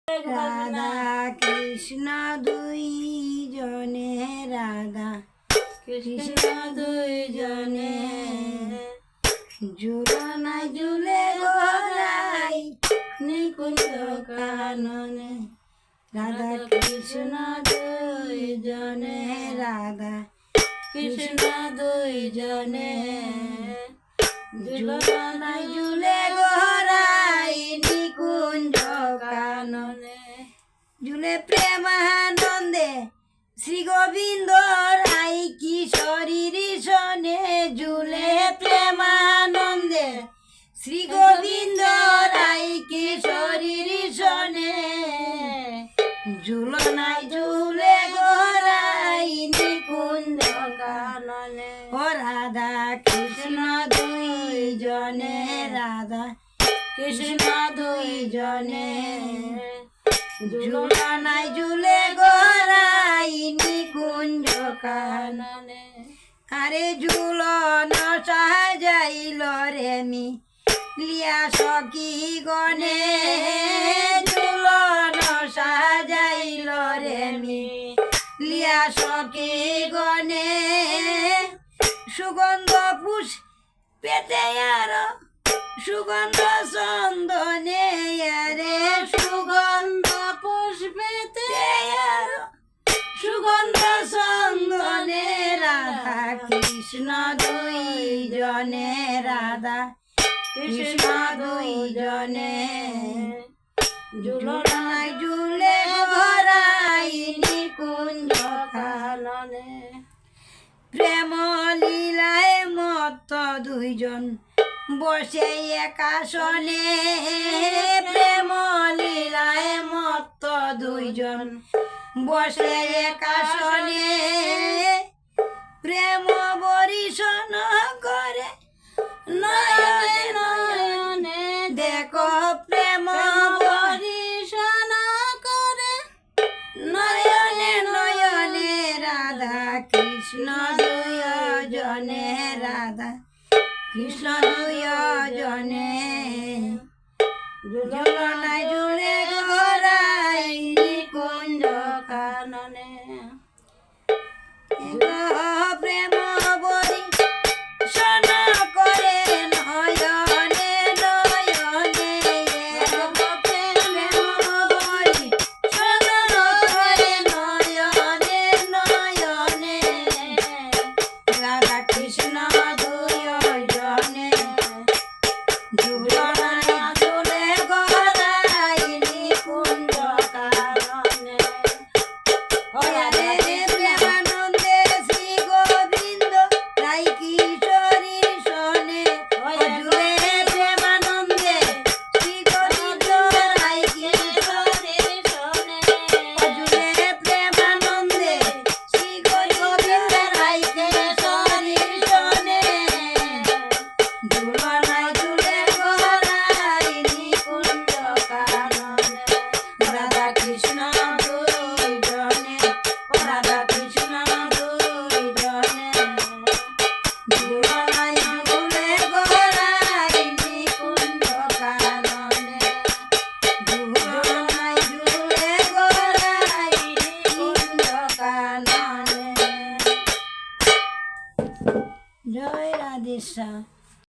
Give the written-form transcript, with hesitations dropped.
রাধা কৃষ্ণ দুই জনে, রাধা কৃষ্ণ দুই জনে, ঝুলনায় ঝুলে গোরাই নিকুঞ্জ কাননে। রাধা কৃষ্ণ দুই জনে, রাধা কৃষ্ণ দুই জনে, ঝুলনায় ঝুলে গোরাই নিকুঞ্জ কাননে। ঝুলে প্রেমানন্দে শ্রী গোবিন্দ রাই কিশোরীর সনে, ঝুলে প্রেমানন্দে শ্রী গোবিন্দ রাই কিশোরীর সনে, ঝুলনায় ঝুলে গোরাই নিকুঞ্জ কাননে। ও রাধা কৃষ্ণ দুই জনে, রাধা কৃষ্ণ দুই জনে, ঝুলনায় ঝুলে গোরাই নিকুঞ্জ কাননে। আরে ঝুলন সাজাইল রেমি লিয়া সখী গনে, ঝুলন সাজাইল রেমি লিয়া সখী গনে। সুগন্ধ পুষ পেতে আর সুগন্ধ চন্দনে, আরে সুগন্ধ পুষ্পেতে আর সুগন্ধ চন্দনে। রাধা কৃষ্ণ দুই জনে, রাধা কৃষ্ণ দুই জনে, ঝুলনায় ঝুলে গোরাই নিকুঞ্জ কাননে। প্রেম লীলায় মত্ত দুইজন বসে একাশনে, প্রেম লীলায় মত্ত দুইজন বসে একাশনে। প্রেম বরিশন